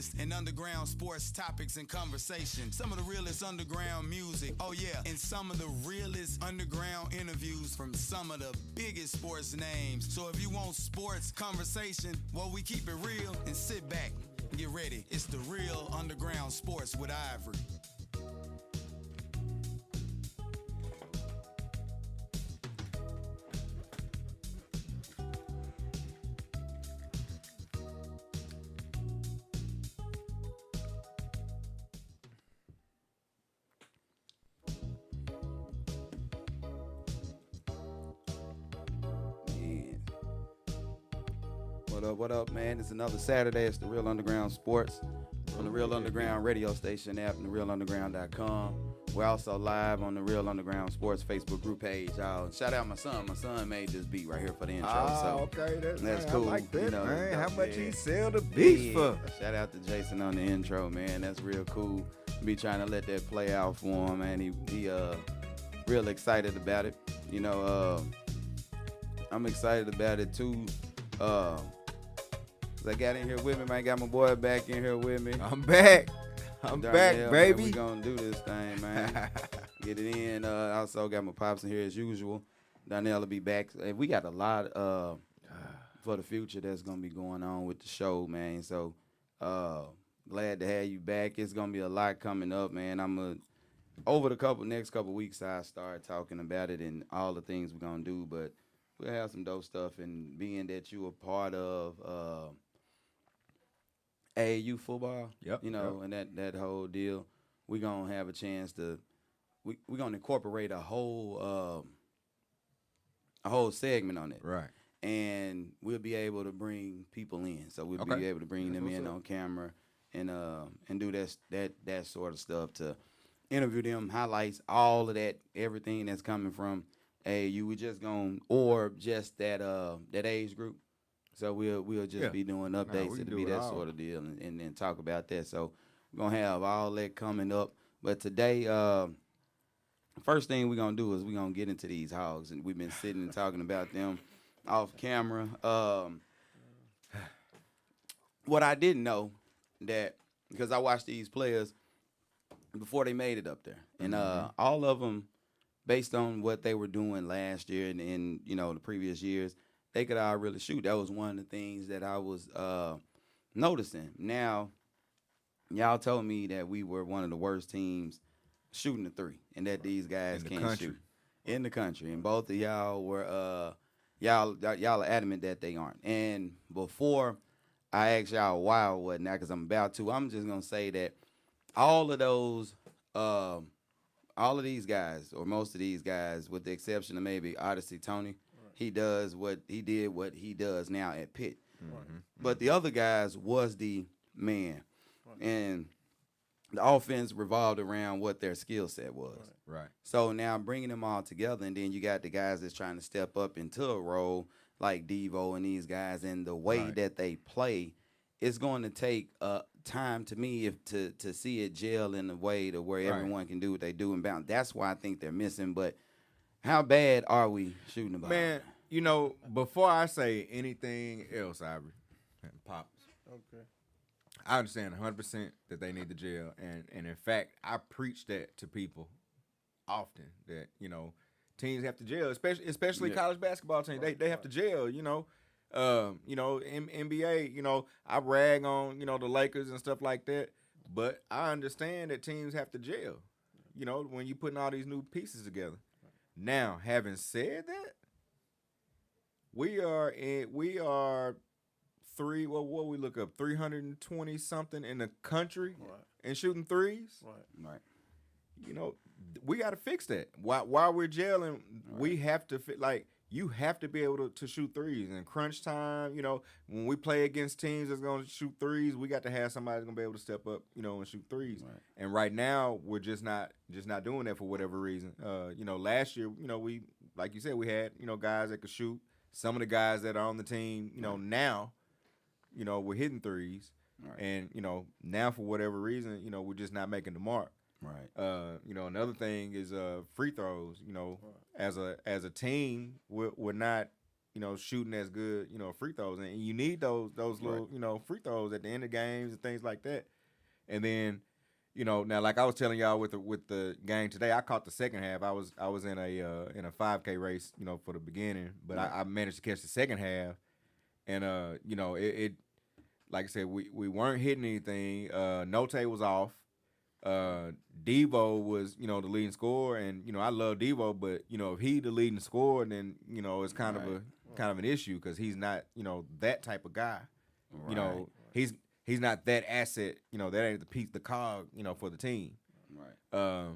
realest in underground sports topics and conversation. Some of the realest underground music. Oh yeah, and some of the realest underground interviews from some of the biggest sports names. So if you want sports conversation, well, we keep it real and sit back and get ready. It's the Real Underground Sports with Ivory. What up, man? It's another Saturday. It's the Real Underground Sports on the Real Underground radio station app and therealunderground.com. We're also live on the Real Underground Sports Facebook group page. Shout out my son. My son made this beat right here for the intro. Okay. That's cool. I like that, You know, man. How much yeah. he sell the beats for? Shout out to Jason on the intro, man. That's real cool. Be trying to let that play out for him, man. He real excited about it. You know, I'm excited about it too. I got in here with me, man. Got my boy back in here with me. I'm back. I'm back, Man, baby. we gonna do this thing, man. Get it in. Also got my pops in here as usual. Donnell will be back. And we got a lot for the future that's gonna be going on with the show, man. So glad to have you back. It's gonna be a lot coming up, man. Over the next couple weeks I start talking about it and all the things we're gonna do, but we'll have some dope stuff. And being that you are part of AAU football, and that whole deal, we're going to have a chance to, we're going to incorporate a whole segment on it. Right. And we'll be able to bring people in. So we'll be able to bring them in on camera and do that sort of stuff to interview them, highlights, all of that, everything that's coming from AAU. We just going, or just that age group. So we'll just be doing updates. It'll be that sort of deal and then talk about that. So we're going to have all that coming up. But today, first thing we're going to do is we're going to get into these hogs. And we've been sitting and talking about them off camera. What I didn't know, that because I watched these players before they made it up there. And all of them, based on what they were doing last year and the previous years, they could all really shoot. That was one of the things that I was noticing. Now, y'all told me that we were one of the worst teams shooting the three, and that these guys can't shoot in the country. And both of y'all were y'all are adamant that they aren't. And before I ask y'all why or whatnot, because I'm about to, I'm just gonna say that all of these guys, or most of these guys, with the exception of maybe Odyssey Tony, he does what he does now at Pitt. Mm-hmm. But the other guys was the man. And the offense revolved around what their skill set was. Right. So now bringing them all together, and then you got the guys that's trying to step up into a role like Devo and these guys, and the way that they play, it's going to take time to me to see it gel in a way to where everyone can do what they do and bounce. That's why I think they're missing. But how bad are we shooting the ball? Man, before I say anything else, Ivory and Pops, I understand 100% that they need the jail. And in fact, I preach that to people often, that, teams have to jail, especially college basketball teams. They have to jail, NBA, I rag on, the Lakers and stuff like that. But I understand that teams have to jail, when you're putting all these new pieces together. Now, having said that, we are what we look up, 320 something in the country and shooting threes. Right. We got to fix that. While we're jailing, we have to you have to be able to shoot threes in crunch time. When we play against teams that's going to shoot threes, we got to have somebody that's going to be able to step up, and shoot threes. Right. And right now, we're just not doing that for whatever reason. Last year, we, like you said, we had, guys that could shoot. Some of the guys that are on the team, now, we're hitting threes. Right. And, now for whatever reason, we're just not making the mark. Right. Another thing is free throws. As a team, we're not shooting as good, free throws, and you need those little, free throws at the end of games and things like that. And then, now like I was telling y'all with the game today, I caught the second half. I was in a 5K race, for the beginning, but I managed to catch the second half, and it like I said, we weren't hitting anything. Note was off. Devo was, the leading scorer, and I love Devo, but if he the leading scorer, then it's kind of an issue because he's not that type of guy. He's not that asset. That ain't the piece, the cog, for the team. Right.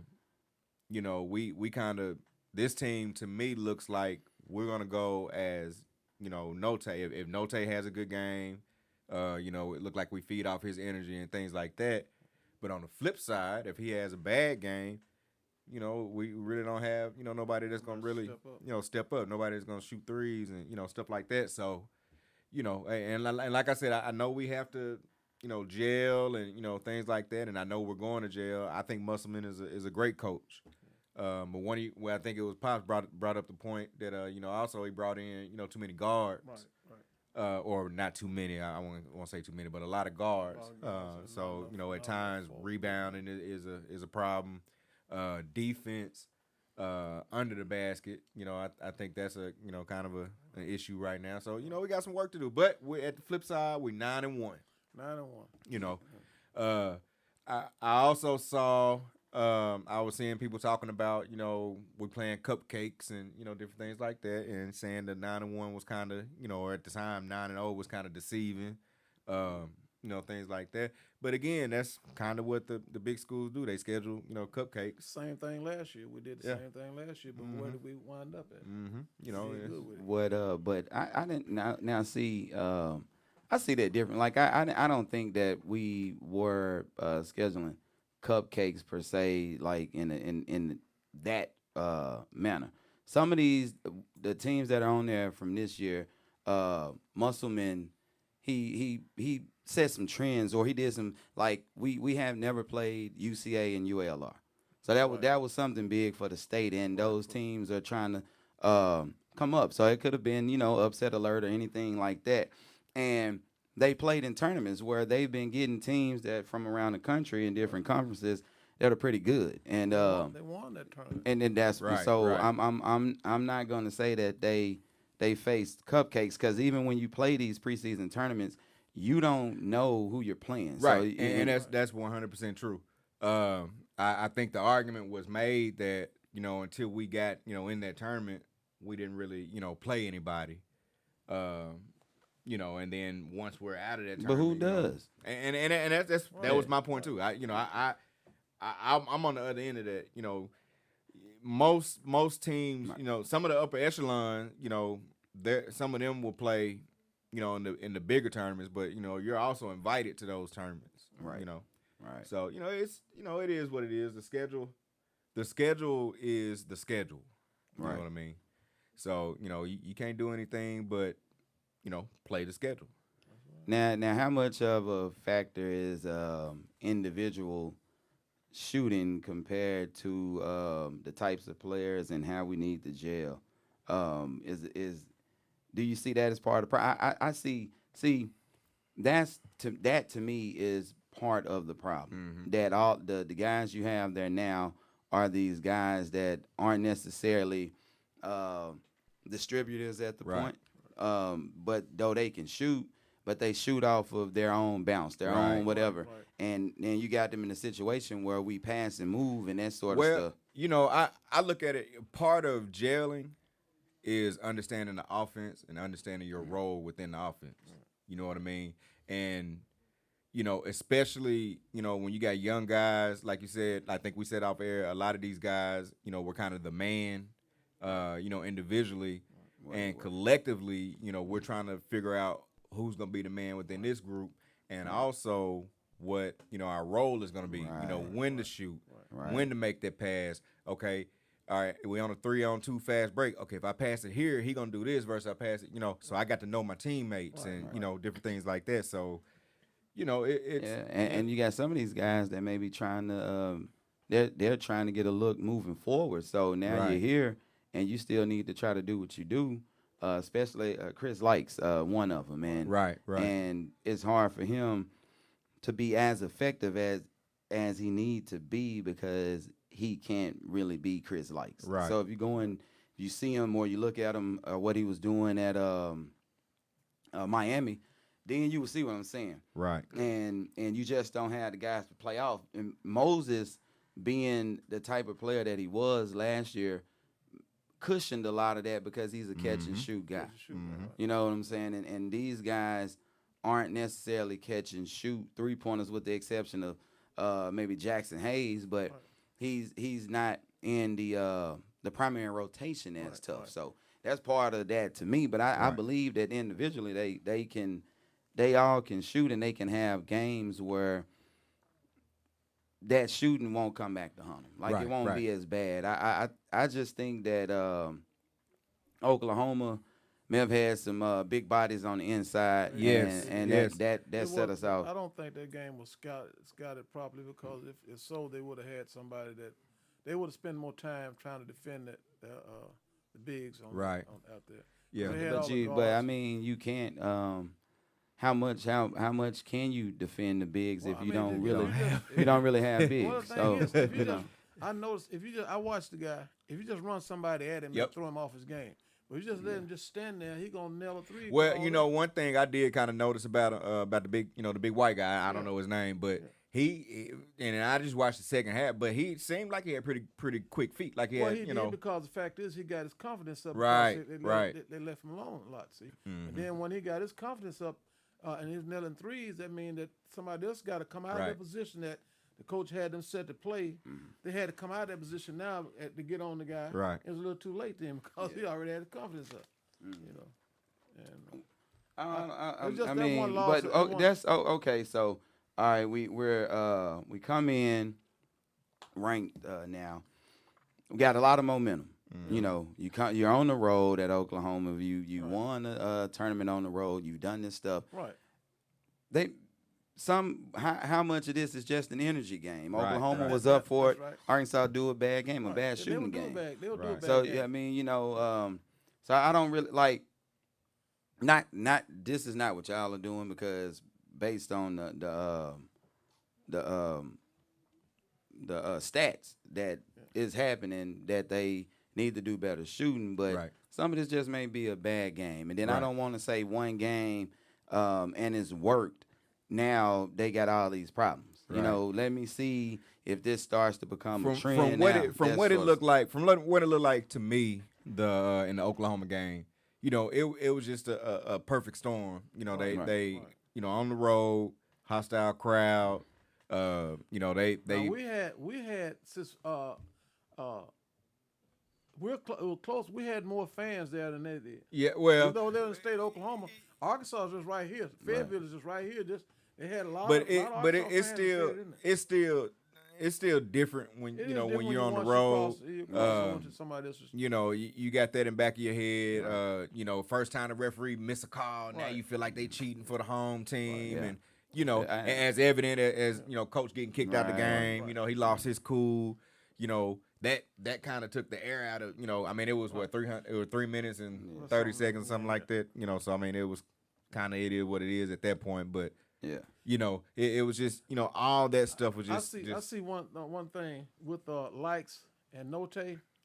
We kind of, this team to me looks like we're gonna go as Note. If Note has a good game, it looked like we feed off his energy and things like that. But on the flip side, if he has a bad game, we really don't have, nobody that's going to really, step up. Nobody that's going to shoot threes and, stuff like that. So, and like I said, I know we have to, gel and, things like that. And I know we're going to jail. I think Musselman is a great coach. But I think it was Pops brought up the point that, also he brought in, too many guards. Right. Or not too many. I won't say too many, but a lot of guards. So at times rebounding is a problem. Defense under the basket. I think that's a kind of an issue right now. So we got some work to do. But we're at the flip side. We're 9-1. 9-1. I also saw. I was seeing people talking about, we're playing cupcakes and, different things like that, and saying that 9-1 was kind of, or at the time 9-0 was kind of deceiving, things like that. But again, that's kind of what the big schools do. They schedule, cupcakes. Same thing last year. We did the same thing last year, but where did we wind up at? But I didn't now see. I see that different. Like I don't think that we were scheduling cupcakes per se, like in that manner. Some of the teams that are on there from this year, Musselman, he set some trends, or he did some, like we have never played UCA and UALR, so that was something big for the state, and those teams are trying to come up. So it could have been upset alert or anything like that, and they played in tournaments where they've been getting teams that from around the country in different conferences that are pretty good, and they won that tournament. And then that's right, so right. I'm not going to say that they faced cupcakes, because even when you play these preseason tournaments, you don't know who you're playing. Right, So, and that's 100% true. I think the argument was made that until we got in that tournament, we didn't really play anybody. And then once we're out of that tournament, but who does? And that was my point too. I'm on the other end of that. Most teams, some of the upper echelon, some of them will play, in the bigger tournaments, but you're also invited to those tournaments, right? Right. So it's it is what it is. The schedule is the schedule. You know what I mean? So you can't do anything but play the schedule. Now, how much of a factor is individual shooting compared to the types of players and how we need to gel? Do you see that as part of the problem? I see that to me is part of the problem. Mm-hmm. That all the guys you have there now are these guys that aren't necessarily distributors at the point. But though they can shoot, but they shoot off of their own bounce, their own whatever. Right. And then you got them in a situation where we pass and move and that sort of stuff. I look at it, part of gelling is understanding the offense and understanding your role within the offense. You know what I mean? And, especially, when you got young guys, like you said, I think we said off air, a lot of these guys, we're kind of the man, individually. And collectively, we're trying to figure out who's going to be the man within this group, and also what, our role is going to be, when to shoot, when to make that pass. Okay, all right, we on a 3-on-2 fast break. Okay, if I pass it here, he going to do this versus I pass it, so I got to know my teammates and, different things like that. So, it's. Yeah, and you got some of these guys that may be trying to, they're trying to get a look moving forward. So now you're here, and you still need to try to do what you do, especially Chris Likes one of them, and Right. and it's hard for him to be as effective as he need to be because he can't really be Chris Likes. Right. So if you see him or you look at him what he was doing at Miami, then you will see what I'm saying. Right. And you just don't have the guys to play off. And Moses, being the type of player that he was last year, cushioned a lot of that because he's a catch and shoot guy. You know what I'm saying? And these guys aren't necessarily catch and shoot 3-pointers with the exception of maybe Jackson Hayes, but he's not in the primary rotation as tough. Right. So that's part of that to me. But I believe that individually they all can shoot and they can have games where that shooting won't come back to hunt them. Like it won't be as bad. I just think that Oklahoma may have had some big bodies on the inside. And that set us off. I don't think that game was scouted properly because if so, they would have had somebody that they would have spent more time trying to defend the bigs on out there. Yeah, but I mean, you can't. How much can you defend the bigs if you don't really have bigs? Well, the thing is, if you just, I noticed I watched the guy. If you just run somebody at him and throw him off his game, but you just let him just stand there, he gonna nail a three. Well, one thing I did kind of notice about the big, the big white guy. I don't know his name, but he and I just watched the second half, but he seemed like he had pretty quick feet. Like he did because the fact is he got his confidence up. Right, They left him alone a lot. See, and then when he got his confidence up. And he's nailing threes, that means that somebody else got to come out of that position that the coach had them set to play. They had to come out of that position now to get on the guy. Right. It was a little too late to him because he already had his confidence up. And that's okay. So all right, we come in ranked now. We got a lot of momentum. You're on the road at Oklahoma. You won a tournament on the road. You've done this stuff. Right. How much of this is just an energy game? Oklahoma was up for it. Right. Arkansas do a bad game, a bad shooting game. They would do a bad So game. I mean, so I don't really like. Not this is not what y'all are doing because based on the stats that is happening that they need to do better shooting, but some of this just may be a bad game. And then I don't want to say one game and it's worked. Now they got all these problems. Let me see if this starts to become a trend. From what it looked like to me, in the Oklahoma game, it was just a perfect storm. They on the road, hostile crowd. We had since we're close. We had more fans there than they did. Yeah, well, though they're in the state of Oklahoma, Arkansas is just right here. Fayetteville is just right here. They had a lot. It's still different when when you're on the road. You got that in the back of your head. First time the referee miss a call, now you feel like they cheating for the home team, and as evident as coach getting kicked out the game. He lost his cool. That kind of took the air out of it was 300. It was 3 minutes and 30 seconds, something like that. So it was kind of it is what it is at that point, but. Yeah, it was just all that stuff was just. I see one thing with Likes and Note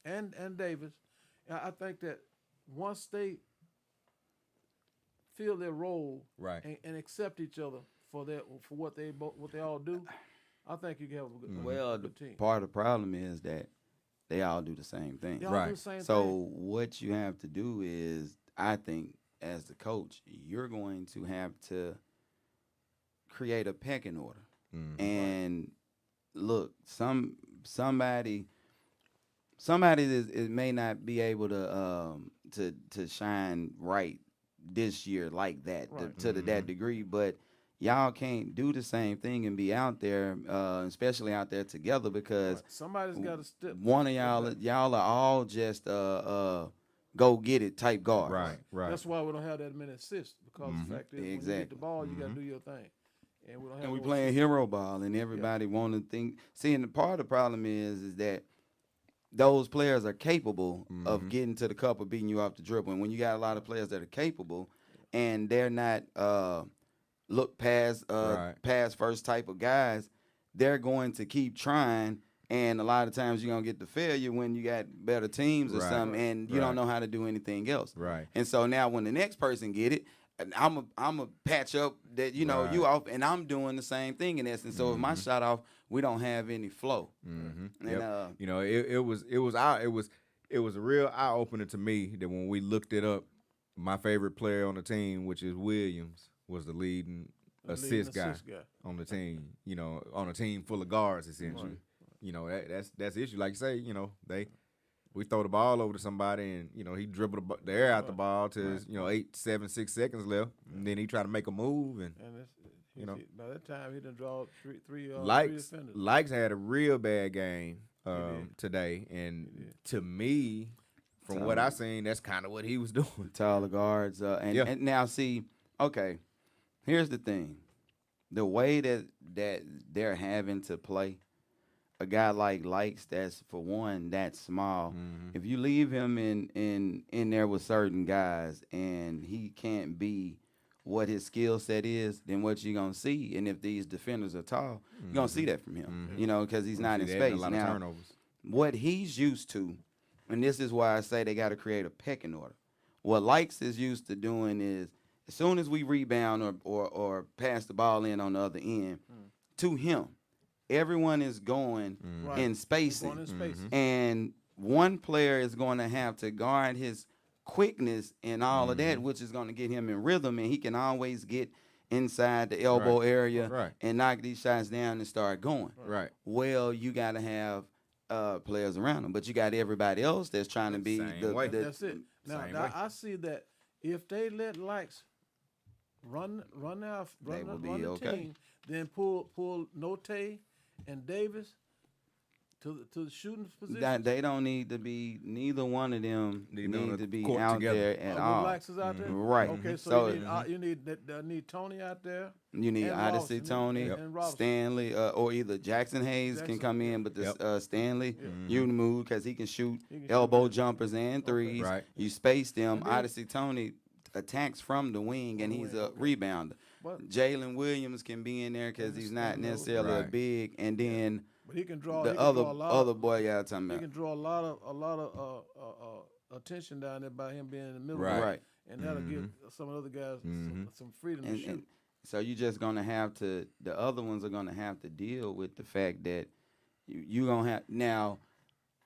and Davis. I think that once they feel their role and accept each other for what they all do, I think you can have a good team. Part of the problem is that they all do the same thing. They all do the same so thing. What you have to do is, I think, as the coach, you're going to have to create a pecking order. And look, somebody may not be able to shine right this year like that to that degree, but y'all can't do the same thing and be out there, especially out there together, because somebody's got to step. One of y'all are all just go get it type guards. Right. That's why we don't have that many assists, because the fact is when you get the ball, you got to do your thing. And we playing hero ball, and everybody want to think. See, and the part of the problem is that those players are capable of getting to the cup or beating you off the dribble. And when you got a lot of players that are capable and they're not look past pass first type of guys, they're going to keep trying. And a lot of times you're going to get the failure when you got better teams or something and you don't know how to do anything else. Right. And so now when the next person get it, I'm a patch up that, you know, you off, and I'm doing the same thing in essence. So if my shot off, we don't have any flow. And, you know, it was a real eye opener to me that when we looked it up, my favorite player on the team, which is Williams, was the leading assist guy on the team. You know, on a team full of guards essentially. Right. You know, that's the issue. Like you say, you know, we throw the ball over to somebody, and you know he dribbled the air out the ball to his, 8, 7, 6 seconds left, and then he try to make a move, and you know by that time he done draw three Likes defenders. Likes had a real bad game today, and to me, from what I seen, that's kind of what he was doing. Taller guards, and now see, okay, here's the thing, the way that they're having to play. A guy like Likes, that's for one, that's small. If you leave him in there with certain guys and he can't be what his skill set is, then what you gonna see? And if these defenders are tall, you're gonna see that from him. You know, because he's not in space. A lot of turnovers. What he's used to, and this is why I say they got to create a pecking order. What Likes is used to doing is, as soon as we rebound or pass the ball in on the other end, to him, everyone is going in spacing. And one player is going to have to guard his quickness and all of that, which is going to get him in rhythm, and he can always get inside the elbow area and knock these shots down and start going. Well, you got to have players around him, but you got everybody else that's trying to be that's it. Now I see that if they let Likes run the team, then pull Note and Davis to the shooting position. That they don't need to be. Neither one of them need to be out together. There at all. Likes is out there, right? Okay, so you need Tony out there. You need Odyssey, Robinson, Tony, and Stanley, or either Jackson Hayes can come in, but Stanley, you move because he can shoot elbow jumpers and threes. Right. You space them. Odyssey, Tony attacks from the wing, and he's a rebounder. Jalen Williams can be in there because he's not necessarily a big, and then but he can draw the other boy y'all talking about. He can draw a lot of attention down there by him being in the middle, and that'll give some of the other guys some freedom to shoot. And so you're just gonna have to. The other ones are gonna have to deal with the fact that you're gonna have now.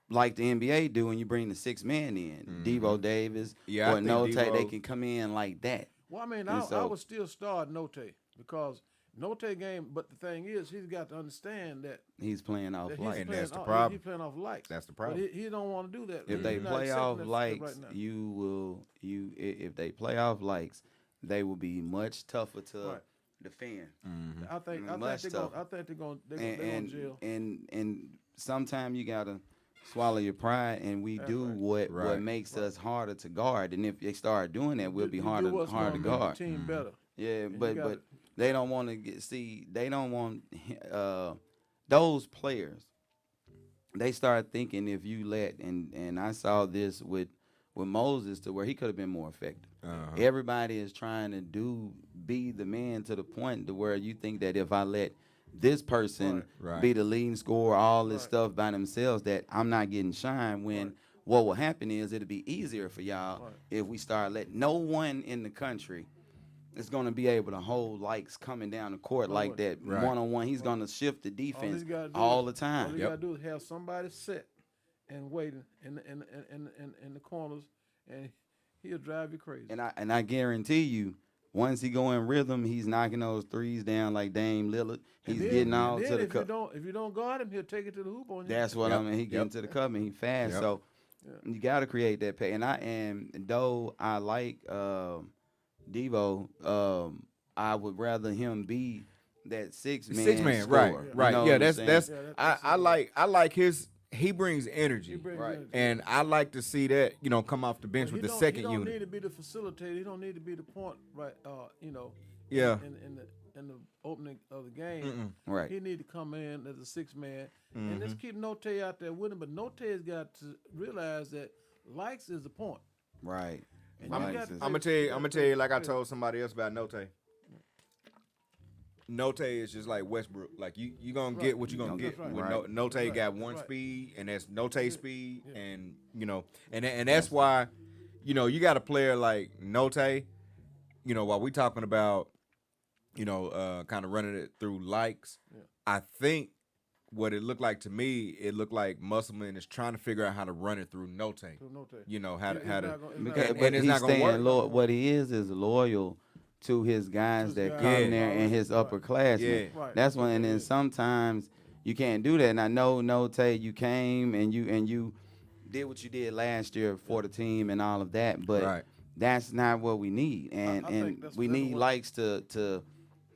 Like the NBA do when you bring the 6 man in, Devo Davis or Note, they can come in like that. Well, I mean, I would still start Note because Note game, but the thing is, he's got to understand that he's playing off Likes. And that's the problem. He's playing off Likes. That's the problem. But he don't want to do that. If they play off Likes, if they play off Likes, they will be much tougher to defend. I think they're going to jail. And sometimes you gotta swallow your pride, and we do what makes us harder to guard. And if they start doing that, we'll be harder to guard. The team better. Yeah, but they don't want to they don't want those players. They start thinking if you let, and I saw this with Moses to where he could have been more effective. Everybody is trying to be the man to the point to where you think that if I let this person be the leading scorer, all this stuff by themselves, that I'm not getting shine, when what will happen is it'll be easier for y'all if we start letting no one in the country is going to be able to hold Likes coming down the court like that one-on-one. He's going to shift the defense all the time. All you got to do is have somebody set and waiting in the corners, and he'll drive you crazy. And I guarantee you, once he go in rhythm, he's knocking those threes down like Dame Lillard. He's getting all to the cup. If you don't guard him, he'll take it to the hoop on you. That's what I mean. He getting to the cup and he fast. So you got to create that pay. And though I like Devo, I would rather him be that 6 man. Scorer. Right. You know that's I like his. He brings energy, energy. And I like to see that come off the bench with the second unit. He don't need to be the facilitator. He don't need to be the point, right? in the opening of the game. Right. He need to come in as a 6-man and just keep Note out there with him. But Note has got to realize that likes is the point. Right. And I'm you got to gonna tell you like I told somebody else about Note. Note is just like Westbrook. Like you gonna get what you gonna get. right. With Note got one right. speed, and that's Note speed, and and that's why, you got a player like Note. While we talking about, kind of running it through likes, I think what it looked like to me, it looked like Musselman is trying to figure out how to run it through Note. How to Because, and but it's he's not gonna staying work. what he is loyal to his guys that come there and his upperclassmen. Yeah. Right. That's when, and then sometimes you can't do that. And I know, Note, you came and you did what you did last year for the team and all of that, but that's not what we need. And I think that's we need what- likes to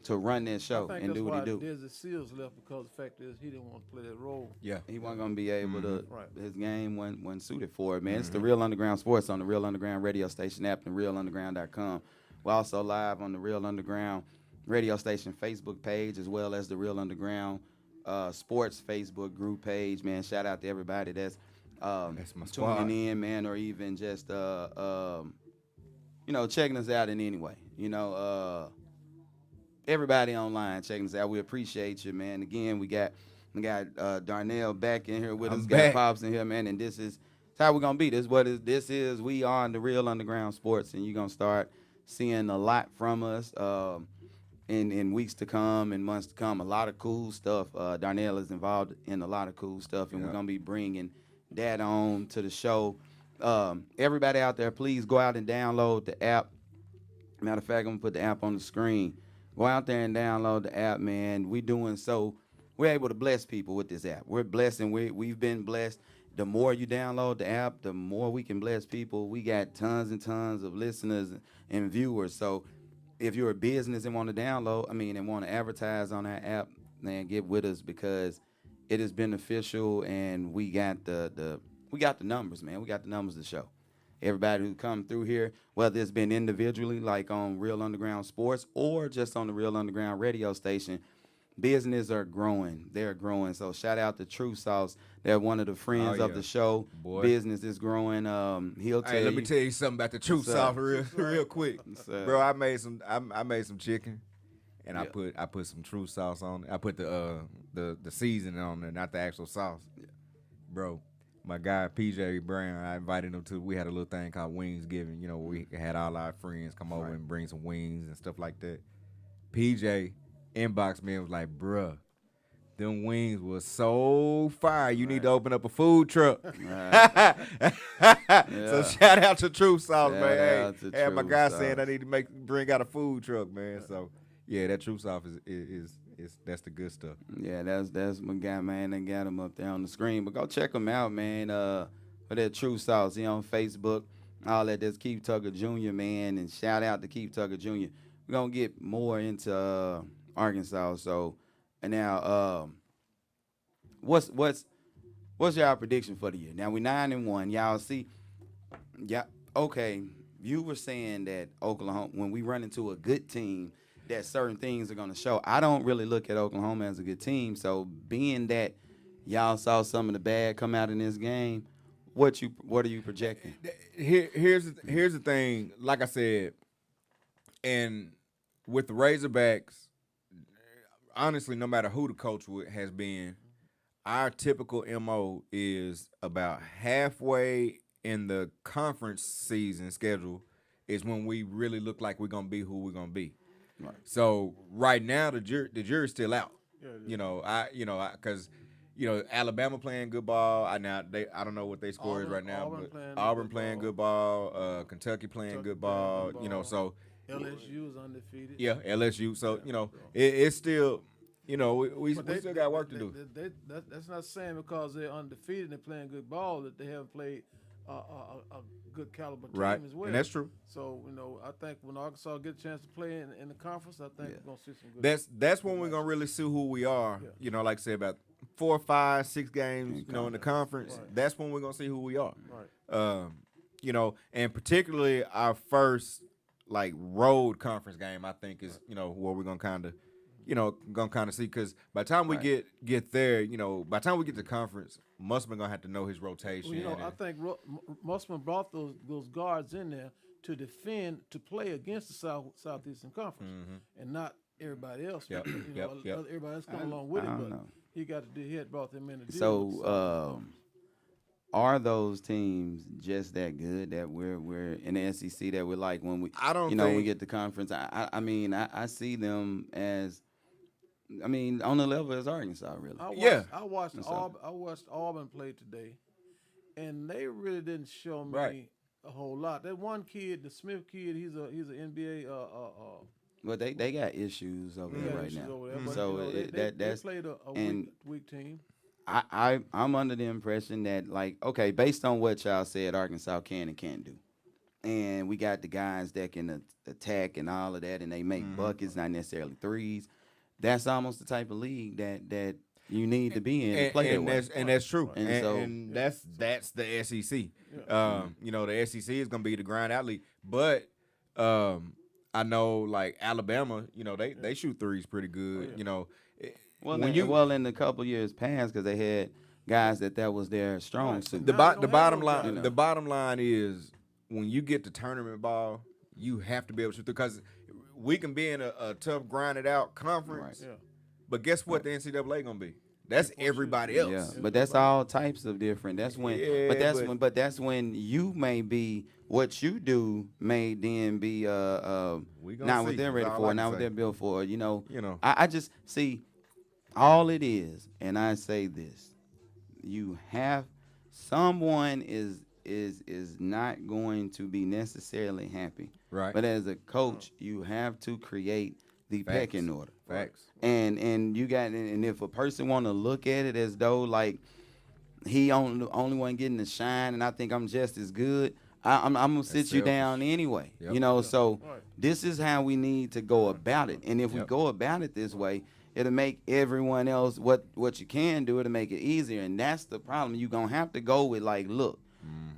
run that show I think and that's do what why he do. Desi Seals left, because the fact is he didn't want to play that role. Yeah. He wasn't gonna be able to. Right. His game wasn't suited for it, man. It's the Real Underground Sports on the Real Underground radio station app and realunderground.com. We're also live on the Real Underground radio station Facebook page, as well as the Real Underground Sports Facebook group page. Man, shout out to everybody that's my squad. tuning in, man, or even just checking us out in any way. Everybody online checking us out. We appreciate you, man. Again, we got Darnell back in here with us. back. Got Pops in here, man. And this is how we're gonna be. This is. We are on the Real Underground Sports, and you're gonna start seeing a lot from us in weeks to come and months to come. A lot of cool stuff. Darnell is involved in a lot of cool stuff, and we're gonna be bringing that on to the show. Everybody out there, please go out and download the app. Matter of fact, I'm gonna put the app on the screen. Go out there and download the app, man. We're able to bless people with this app. We're blessed, and we've been blessed. The more you download the app, the more we can bless people. We got tons and tons of listeners and viewers. So if you're a business and want to and want to advertise on that app, man, get with us, because it is beneficial, and we got the numbers, man. We got the numbers to show. Everybody who come through here, whether it's been individually, like on Real Underground Sports, or just on the Real Underground radio station, business are growing. They're growing. So shout out to True Sauce. They're one of the friends of the show. Boy. Business is growing. He'll tell you. Let me tell you something about the True Sauce real quick, bro. I made some chicken, and I put some True Sauce on it. I put the seasoning on there, not the actual sauce. Bro, my guy PJ Brown, I invited him to. We had a little thing called Wingsgiving. We had all our friends come over and bring some wings and stuff like that. PJ inboxed me and was like, "Bruh, them wings was so fire. You need to open up a food truck." So shout out to True Sauce, man. Hey, my guy saying I need to bring out a food truck, man. So yeah, that True Sauce is that's the good stuff. Yeah, that's my guy, man. They got him up there on the screen. But go check him out, man. For that True Sauce. He on Facebook. All that. That's Keith Tucker Jr., man. And shout out to Keith Tucker Jr. We're gonna get more into Arkansas. So, and now, what's y'all prediction for the year? Now we 9-1. Y'all see, okay. You were saying that Oklahoma, when we run into a good team, that certain things are gonna show. I don't really look at Oklahoma as a good team. So, being that y'all saw some of the bad come out in this game, what are you projecting? Here's the thing. Like I said, and with the Razorbacks, honestly, no matter who the coach has been, our typical MO is about halfway in the conference season schedule is when we really look like we're going to be who we're going to be. Right. So right now the jury's still out. Yeah, because Alabama playing good ball. I don't know what their score is right now, but Auburn playing good ball. Kentucky playing good ball. So LSU is undefeated. Yeah, LSU. So it's still. We still got work to do. That's not saying because they're undefeated and they're playing good ball that they haven't played a good caliber team as well. And that's true. So I think when Arkansas get a chance to play in the conference, I think we're gonna see some good. That's when we're gonna really see who we are. Yeah. Like I said, about 4, 5, 6 games. In the conference, that's when we're gonna see who we are. Right. And particularly our first road conference game, I think is where we're gonna kind of gonna kind of see, because by the time we get there, by the time we get to conference, Musman gonna have to know his rotation. Well, I think Musman brought those guards in there to defend, to play against the Southeastern Conference, and not everybody else. Yep. Everybody else come along with it, but he had brought them in to deal with. So, are those teams just that good that we're in the SEC that we're like when we we get to conference? I mean I see them as on the level as Arkansas, really. I watched Auburn play today, and they really didn't show me a whole lot. That one kid, the Smith kid, he's an NBA. Well, they got issues over there right now. But, so they played a weak team. I'm under the impression that, based on what y'all said, Arkansas can and can't do. And we got the guys that can attack and all of that, and they make buckets, not necessarily threes. That's almost the type of league that you need to be in to play that way. And that's true. And that's the SEC. The SEC is going to be the grind out league. But I know, like, Alabama, they shoot threes pretty good, Well, in the couple years past, because they had guys that was their strong suit. The bottom line is, when you get to tournament ball, you have to be able to shoot through, because we can be in a tough, grinded out conference, but guess what? The NCAA gonna be. That's everybody else. Yeah, but that's all types of different. That's when, but that's when you may be what you do may then be not what they're ready for, not what they're built for. I just see. All it is, and I say this, someone is not going to be necessarily happy. Right. But as a coach, you have to create the pecking order. Facts. And if a person want to look at it as though like he only one getting the shine, and I think I'm just as good, I'm gonna sit you down anyway. Yep. So this is how we need to go about it. And if we go about it this way, it'll make everyone else what you can do. It'll make it easier, and that's the problem. You're gonna have to go with look,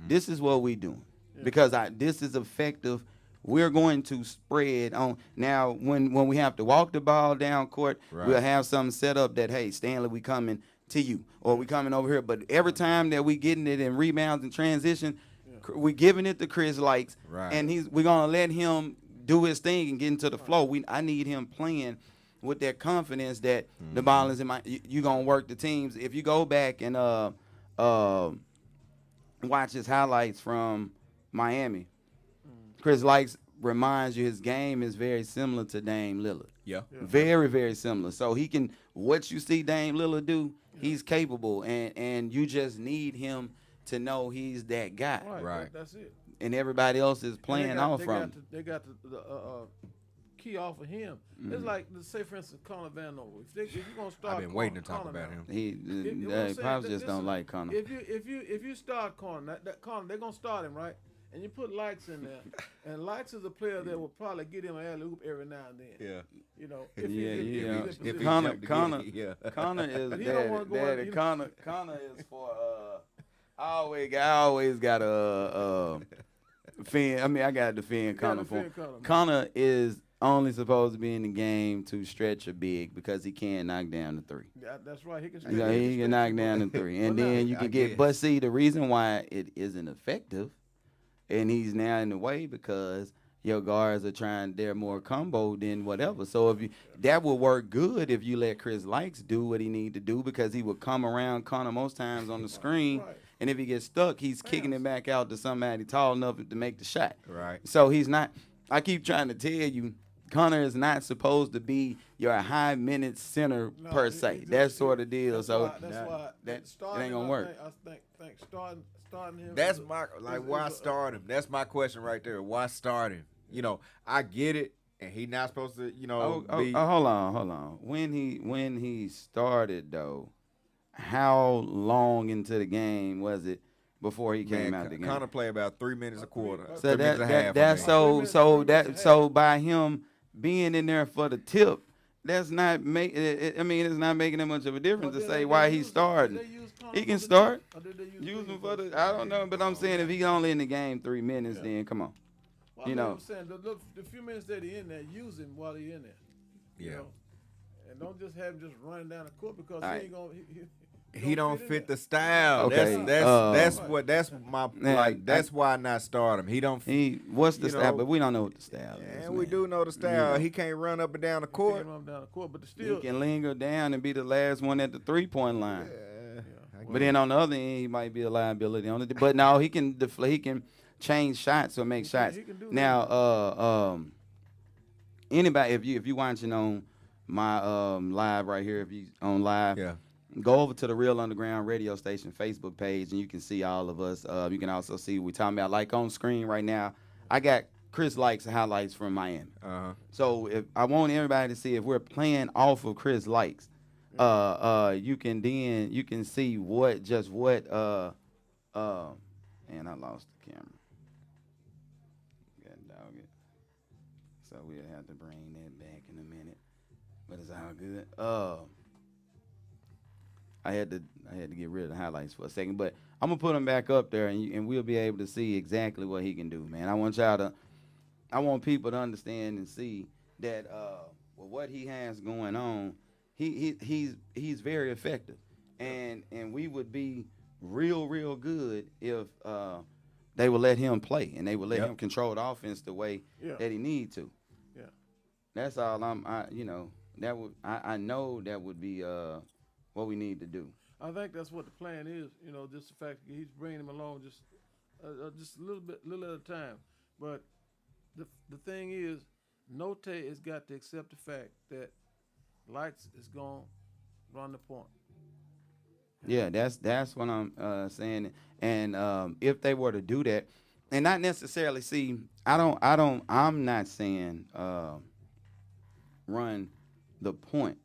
this is what we doing because this is effective. We're going to spread on now. When we have to walk the ball down court, we'll have something set up that Stanley, we coming to you, or we coming over here. But every time that we getting it in rebounds and transition, we giving it to Chris Likes, and we're gonna let him do his thing and get into the flow. I need him playing with that confidence that the ball is in you gonna work the teams. If you go back and watch his highlights from Miami, Chris Likes reminds you his game is very similar to Dame Lillard. Yeah. Very, very similar. So he can what you see Dame Lillard do, he's capable, and you just need him to know he's that guy. Right. That's it. And everybody else is playing off from him. They got the key off of him. It's like, say for instance, Connor Van Noble. If you're gonna start, I've been waiting to talk about him. He probably just don't like Connor. If you start Connor, Connor, they're gonna start him, right? And you put Likes in there, and Likes is a player that will probably get him an alley oop every now and then. Connor is daddy. Connor is for I always got a defend. I mean, I got to defend Connor for him. Connor is only supposed to be in the game to stretch a big because he can't knock down the three. Yeah, that's right. He can. He can knock down the three, and then you can get. But see, the reason why it isn't effective, and he's now in the way because your guards are they're more combo than whatever. So that will work good if you let Chris Likes do what he need to do because he will come around Connor most times on the screen. Right. And if he gets stuck, he's kicking it back out to somebody tall enough to make the shot. Right. So he's not. I keep trying to tell you, Connor is not supposed to be your high minute center per se. That sort of deal. So that ain't gonna work. I think starting him. That's why start him? That's my question right there. Why start him? I get it, and he not supposed to. Be. Hold on. When he started though, how long into the game was it before he came out the game? Connor played about 3 minutes a quarter. So so by him being in there for the tip, that's not it's not making that much of a difference to say why he's starting. He can start. Use him for the. I don't know, but I'm saying if he's only in the game 3 minutes, then come on. Well, I'm saying the few minutes that he in there, use him while he in there. Yeah. don't just have him just running down the court because All he right. ain't gonna. He don't in fit there. the style. Okay, That's my Yeah, like. That's why I not start him. He don't. What's the you style? know, But we don't know what the style is. And we man. do know the style. know. He can't run up and down the He court. can't run down the court, but He still. can linger down and be the last one at the 3-point line. Yeah. But then on the other end, he might be a liability on it. But no, he can deflate. He can change shots or make shots. He can do that. Now, anybody, if you watching on my live right here, if you on live, Yeah. go over to the Real Underground Radio Station Facebook page, and you can see all of us. You can also see what we're talking about. Like on screen right now, I got Chris Likes highlights from Miami. So if I want everybody to see if we're playing off of Chris Likes, you can see what and I lost the camera. God dog it. So we'll have to bring that back in a minute. But it's all good. I had to get rid of the highlights for a second, but I'm gonna put them back up there, and we'll be able to see exactly what he can do, man. I want people to understand and see that with what he has going on, he's very effective, and we would be real good if they would let him play and they would let him control the offense the way that he need to. Yeah. That's all I know that would be what we need to do. I think that's what the plan is. Just the fact that he's bringing him along just a little at a time. But the thing is, Note has got to accept the fact that Lights is going to run the point. Yeah, that's what I'm saying. And if they were to do that, and not necessarily see, I'm not saying run the point.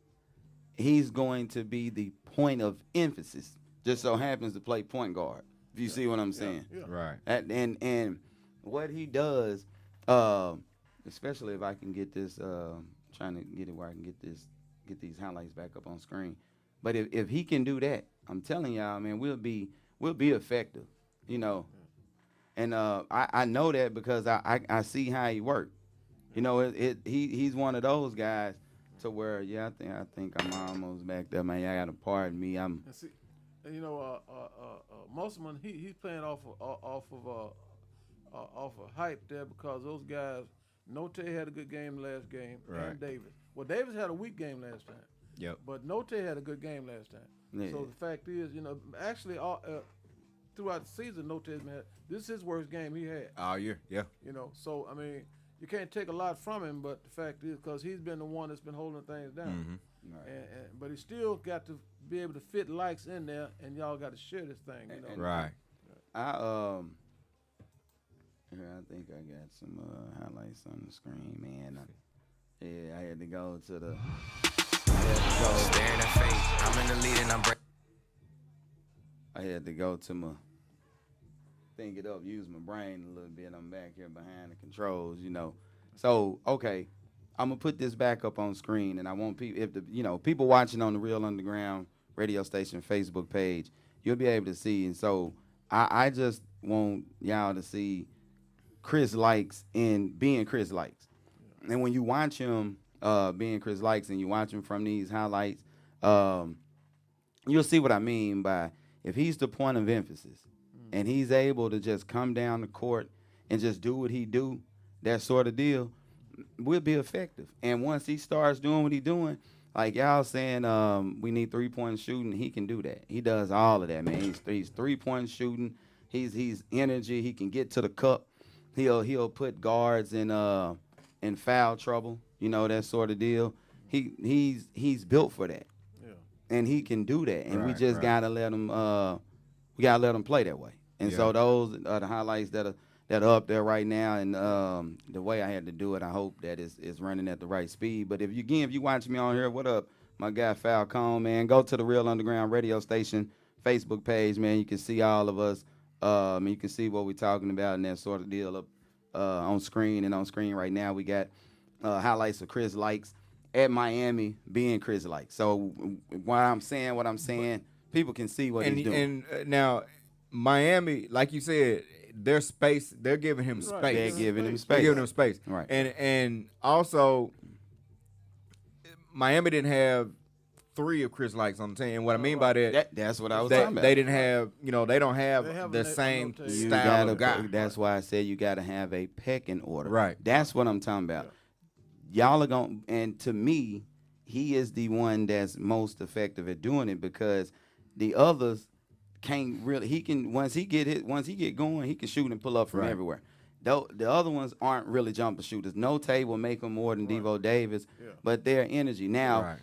He's going to be the point of emphasis. Just so happens to play point guard. If you see what I'm saying, Right. And what he does, especially if I can get this, trying to get it where I can get these highlights back up on screen. But if he can do that, I'm telling y'all, man, we'll be effective, And I know that because I see how he works. He's one of those guys to where I think I'm almost back there, man. Y'all gotta pardon me. And see, Musselman, he's playing off of hype there because those guys. Note had a good game last game, and Davis. Well, Davis had a weak game last time. Yep. But Note had a good game last time. Yeah. So the fact is, actually, throughout the season, Note has had this is his worst game he had. All year, yeah. So I mean, you can't take a lot from him, but the fact is, because he's been the one that's been holding things down. Right. But he still got to be able to fit Likes in there, and y'all got to share this thing. Right. I think I got some highlights on the screen, man. I had to go to the. Staring at fate. I'm in the lead and I'm breaking. I had to go to my think it up, use my brain a little bit. I'm back here behind the controls, So okay, I'm gonna put this back up on screen, and I want people, people watching on the Real Underground Radio Station Facebook page, you'll be able to see. And so I just want y'all to see Chris Likes in being Chris Likes. And when you watch him being Chris Likes and you watch him from these highlights, you'll see what I mean by if he's the point of emphasis and he's able to just come down the court and just do what he do, that sort of deal, we'll be effective. And once he starts doing what he's doing, like y'all saying we need 3-point shooting, he can do that. He does all of that, man. He's 3-point shooting. He's energy. He can get to the cup. He'll put guards in foul trouble, that sort of deal. He's built for that, and he can do that. And we just gotta let him. We gotta let him play that way. And so those are the highlights that are up there right now. And the way I had to do it, I hope that it's running at the right speed. But if you watch me on here, what up, my guy Falcone, man? Go to the Real Underground Radio Station Facebook page, man. You can see all of us. You can see what we're talking about and that sort of deal up on screen. And on screen right now, we got highlights of Chris Likes at Miami being Chris Likes. So while I'm saying what I'm saying, people can see what he's doing. And now, Miami, like you said, their space, they're giving him space. They're giving him space. They're giving him space. Right. And also, Miami didn't have 3 of Chris Likes on the team. And what I mean by that, That's what I was talking about. they didn't have, they don't have They have the a same notation. You style gotta, of guy. That's why I said you got to have a pecking order. Right. That's what I'm talking about. Y'all are going, and to me, he is the one that's most effective at doing it because the others can't really. He can once he get going, he can shoot and pull up from Right. everywhere. The other ones aren't really jumper shooters. No will make them more than Devo Davis, but their energy now. Right.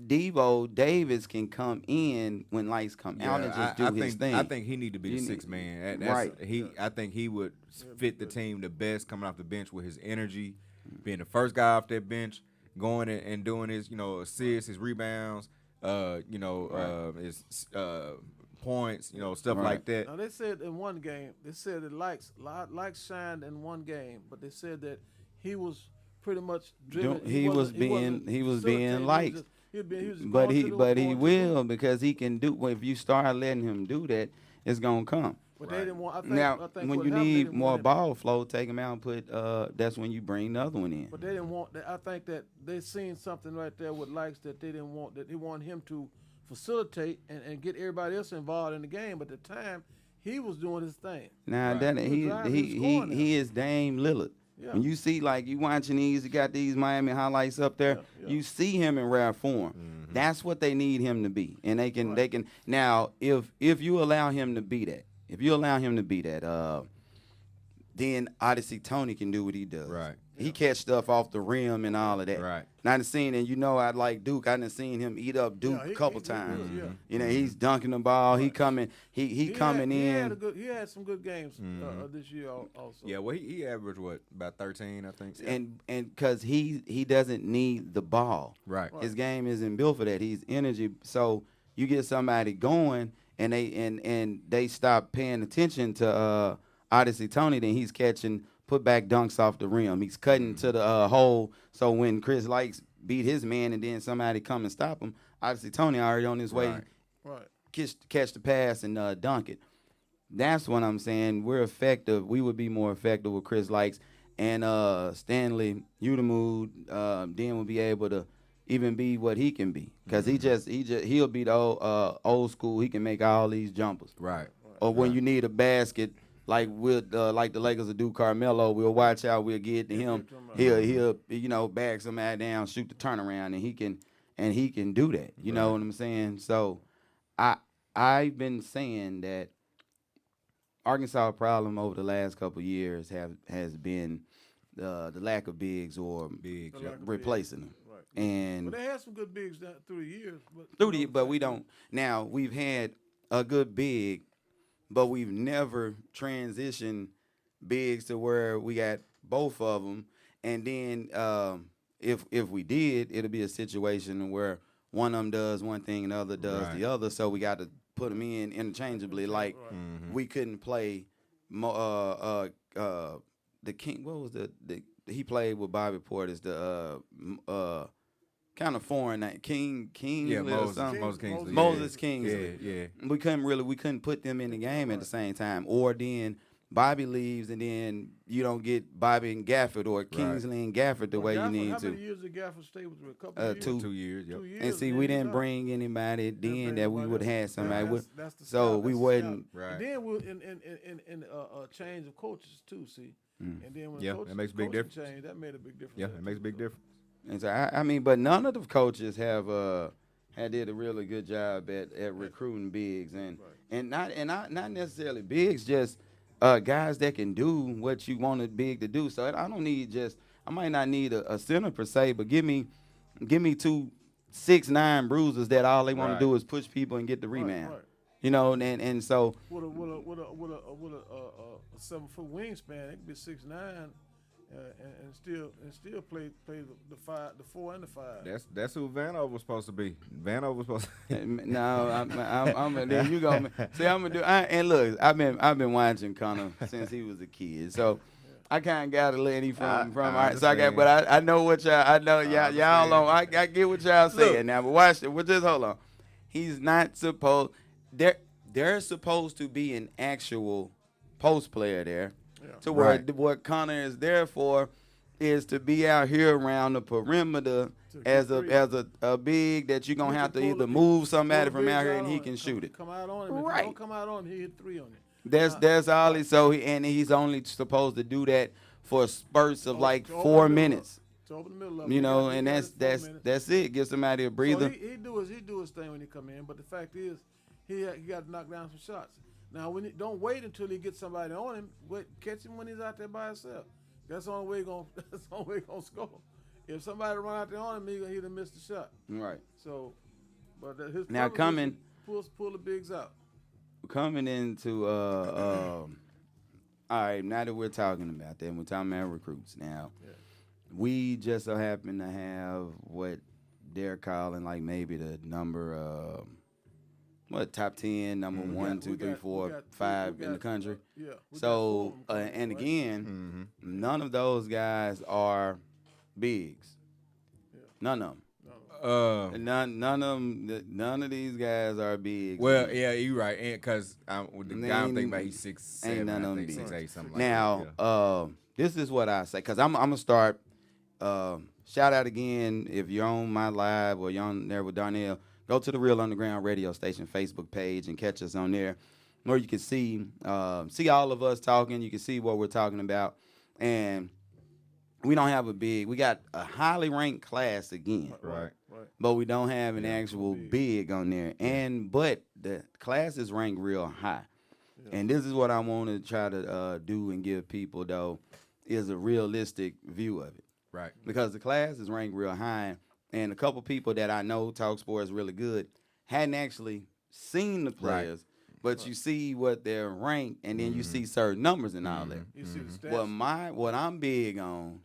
Devo Davis can come in when lights come out and just do his thing. I think he need to be the 6th man. Right. I think he would fit the team the best coming off the bench with his energy, being the first guy off that bench, going and doing his, assists, his rebounds, his points, stuff like that. Now they said in one game, they said that likes shined in one game, but they said that he was pretty much driven. He was being facilitating, liked. But he will because he can do. If you start letting him do that, it's gonna come. But they didn't want. Now, I think when what you happened, they need didn't more want him- ball flow, take him out and put. That's when you bring the other one in. But they didn't want. I think that they seen something right there with likes that they didn't want. That they want him to facilitate and get everybody else involved in the game. But at the time, he was doing his thing. Now that He was driving, he was scoring he is Dame Lillard. Yeah. When you see like you watching these, you got these Miami highlights up there. Yeah. You see him in rare form. That's what they need him to be, and they can now if you allow him to be that, then Odyssey Tony can do what he does. Right. He catch stuff off the rim and all of that. Right. And I done seen, and I like Duke. I done seen him eat up Duke a couple times. He's dunking the ball. He coming. He coming in. He had some good games this year also. Yeah, well, he averaged about 13, I think. And because he doesn't need the ball. Right. His game isn't built for that. He's energy. So you get somebody going, and they stop paying attention to Odyssey Tony. Then he's catching put-back dunks off the rim. He's cutting to the hole. So when Chris Likes beat his man, and then somebody come and stop him, Odyssey Tony already on his way. Right. Catch the pass and dunk it. That's what I'm saying. We're effective. We would be more effective with Chris Likes and Stanley Udemud. Then will be able to even be what he can be because he'll be the old school. He can make all these jumpers. Right. Or when you need a basket, like like the Lakers will do Carmelo, we'll watch out. We'll get to him. He'll bag somebody down, shoot the turnaround, and he can do that. You know what I'm saying? So I've been saying that Arkansas' problem over the last couple of years has been the lack of bigs or replacing them. Right. And But they had some good bigs through the years. but we don't. Now we've had a good big, but we've never transitioned bigs to where we got both of them. And then if we did, it'll be a situation where one of them does one thing and the other does the other. So we got to put them in interchangeably. Like we couldn't play the King. What was the he played with Bobby Portis, the kind of foreign name. King Yeah, or something. Moses Kingsley. Moses Kingsley. Yeah. We couldn't put them in the game at the same time. Or then Bobby leaves and then you don't get Bobby and Gafford or Kingsley and Gafford the way you need How to. many years did Gafford stay with you? A couple of years? 2 years. Yep. 2 years. And see, we didn't bring anybody then that we would have had somebody with. That's the So scout, we that's the wasn't. scout. Right. And then we in change of coaches too. See, and then when Yeah, coaches, that makes a big coaching difference. changed, that made a big difference. Yeah, it makes a big difference. And so I mean, but none of the coaches have did a really good job at recruiting bigs and not necessarily bigs, just guys that can do what you want a big to do. So I don't need I might not need a center per se, but give me 2 6'9" bruisers that all they want to do is push people and get the rebound. right. You know, and so With a 7 foot wingspan, it could be 6'9", and still play the 5, the 4, and the 5. That's who Vanover was supposed to be. Vanover was supposed to. no, I'm then you gonna see. I'm gonna do. And look, I've been watching Connor since he was a kid, so I kind of got a lady from. So I got, but I know what y'all. I know y'all on. I get what y'all saying now, but watch it. Just hold on. He's not supposed. They're supposed to be an actual post player there, to where what Connor is there for is to be out here around the perimeter as a big that you're gonna have to either move somebody from out here and he can shoot it. Come out on him. If Right. you don't come out on him, he hit 3 on you. That's all. And he's only supposed to do that for spurts of like 4 minutes. To open the middle of it. You know, He and got his 4 minutes. that's it. Give somebody a breather. So he do his thing when he come in, but the fact is, he got to knock down some shots. Now, don't wait until he gets somebody on him. Catch him when he's out there by himself. That's the only way he gonna score. If somebody run out there on him, he'd have missed the shot. Right. So, but his Now coming pull the bigs out. Coming into all right, now that we're talking about that, we're talking about recruits now. Yeah. We just so happen to have what they're calling like maybe the number top 10, number 1, 2, 3, 4, 5 in the country. Yeah. So and again, none of those guys are bigs. Yeah. None of them. None of these guys are big. Well, yeah, you're right. And because the guy I'm thinking about, he's 6'7", ain't none of I them think big. 6'8", something like now, that. Yeah. this is what I say, because I'm gonna start. Shout out again if you're on my live or you're on there with Darnell. Go to the Real Underground Radio Station Facebook page and catch us on there, where you can see all of us talking. You can see what we're talking about, and we don't have a big. We got a highly ranked class again. Right. But we don't have an actual big on there. But the class is ranked real high. Yeah. And this is what I want to try to do and give people, though, is a realistic view of it. Right. Because the class is ranked real high. And a couple people that I know talk sports really good hadn't actually seen the players. Right. But you see what they're ranked, and then you see certain numbers and all that. You see the stats. What I'm big on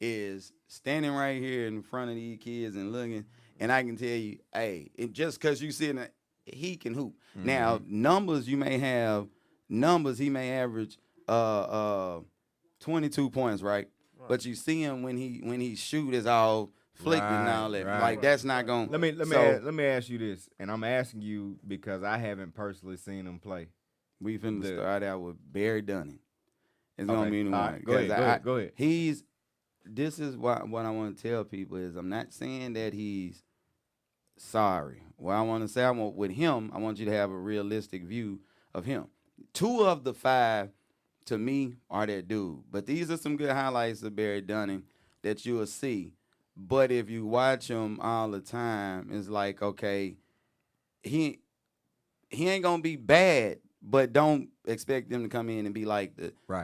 is standing right here in front of these kids and looking, and I can tell you, hey, just because you see he can hoop. Now, numbers he may average 22 points, right? But you see him when he shoot is all flicked and all that. Right. Like that's not going. Let me ask you this, and I'm asking you because I haven't personally seen him play. We finna start out with Barry Dunning. It's gonna be the one. Right. Go ahead. This is what I want to tell people is I'm not saying that he's sorry. What I want to say, with him, I want you to have a realistic view of him. 2 of the 5, to me, are that dude. But these are some good highlights of Barry Dunning that you will see. But if you watch him all the time, it's like, okay, he ain't going to be bad, but don't expect them to come in and be like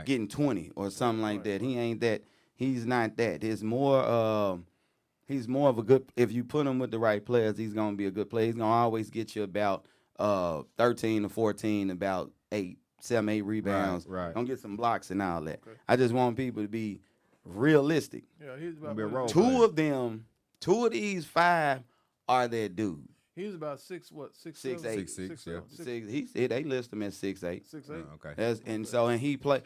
getting 20 or something like that. He ain't that. He's not that. He's more of a good. If you put him with the right players, he's gonna be a good player. He's gonna always get you about 13 to 14, about 7, 8 rebounds. Right. Gonna get some blocks and all that. Okay. I just want people to be realistic. Yeah, he's about be a role 2 player. of them, 2 of these 5 are that dude. He was about 6'8". 6'6", yeah. They list him at 6'8". 6'8". Okay. And he play.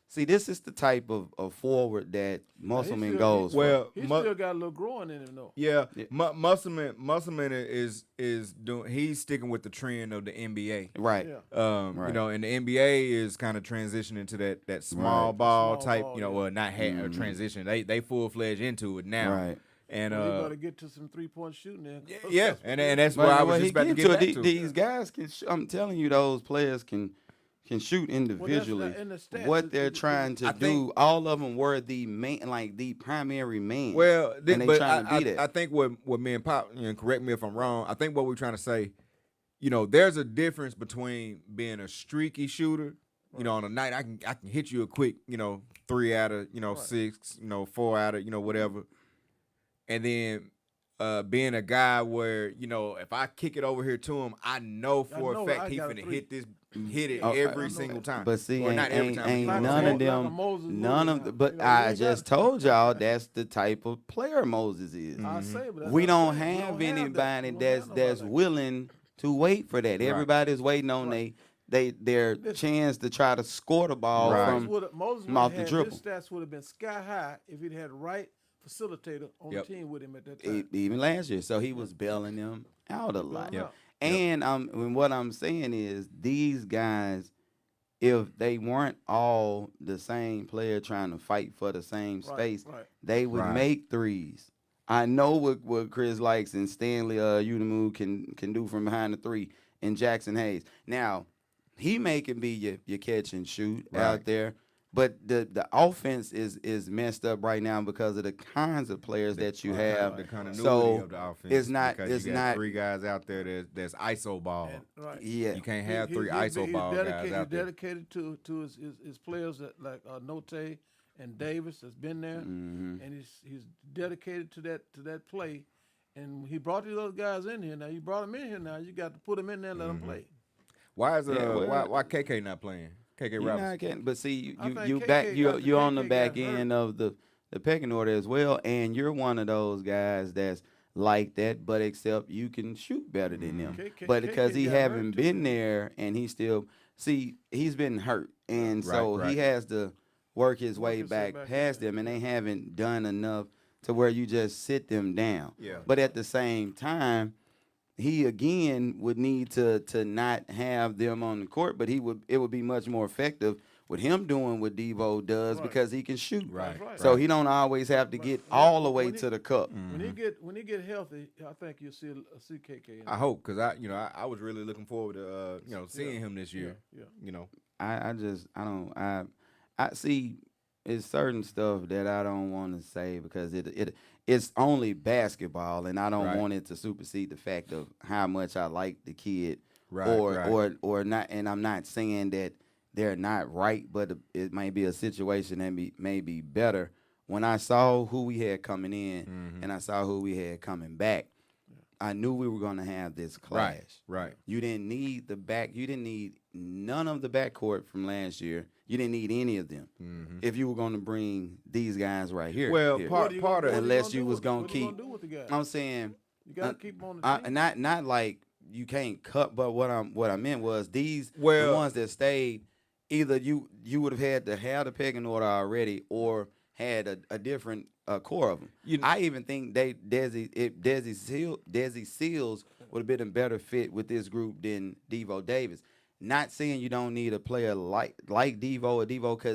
See, this is the type of forward that Musselman goes. Well, he still got a little growing in him though. Yeah. Musselman is doing. He's sticking with the trend of the NBA. Right. Yeah. You know, and the NBA is kind of transitioning to that small ball type. Ball, you know, not a transition. They full-fledged into it now. Right. And he got to get to some 3-point shooting there. Yeah, and that's why I was just about to get back to. These guys can. I'm telling you, those players can shoot individually. What they're trying to do, all of them were the main, like the primary man. Well, and they trying to be that. I think what me and Pop, correct me if I'm wrong. I think what we're trying to say, there's a difference between being a streaky shooter. On a night I can hit you a quick, 3 out of 6, 4 out of whatever, and then being a guy where if I kick it over here to him, I know for a fact he's finna hit it every single time. But see, or not every time. Ain't none of them. But I just told y'all that's the type of player Moses is. We don't have anybody that's willing to wait for that. Everybody's waiting on their chance to try to score the ball from off the dribble. His stats would have been sky high if he'd had the right facilitator on the team with him at that time. Even last year. So he was bailing them out a lot. And what I'm saying is these guys if they weren't all the same player trying to fight for the same space, they would make threes. I know what Chris likes and Stanley Unamu can do from behind the three and Jackson Hayes. Now, he can be your catch and shoot out there. But the offense is messed up right now because of the kinds of players that you have. The continuity so of the offense. It's not. Because it's you got not 3 guys out there that's ISO ball. Yeah, You can't have 3 ISO ball guys out there. He's dedicated to his players that like Note and Davis that's been there, and he's dedicated to that play. And he brought these other guys in here. Now you brought them in here. Now you got to put them in there and let them play. Why is why KK not playing? KK Robinson. But see, KK you're on the KK back got end of the pecking order as well, and you're one of those guys that's like that, but except you can shoot better than them. But because he haven't been there, and he still he's been hurt, and so he has to work his way back past them, and they haven't done enough to where you just sit them down. Yeah. But at the same time, he again would need to not have them on the court, but it would be much more effective with him doing what Devo does because he can shoot. So he don't always have to get all the way to the cup. When he get healthy, I think you'll see KK. I hope, because I was really looking forward to seeing him this year. I see it's certain stuff that I don't want to say because it's only basketball, and I don't want it to supersede the fact of how much I like the kid, or not. And I'm not saying that they're not right, but it may be a situation that may be better. When I saw who we had coming in and I saw who we had coming back, I knew we were going to have this clash. Right. You didn't need you didn't need none of the backcourt from last year. You didn't need any of them if you were going to bring these guys right here. Well, here. part of unless you was going to keep. I'm saying you got to keep them on the team. Not like you can't cut, but what I meant was the ones that stayed. Either you would have had to have the pecking order already, or had a different core of them. I even think Desi Seals would have been a better fit with this group than Devo Davis. Not saying you don't need a player like Devo or Devo, because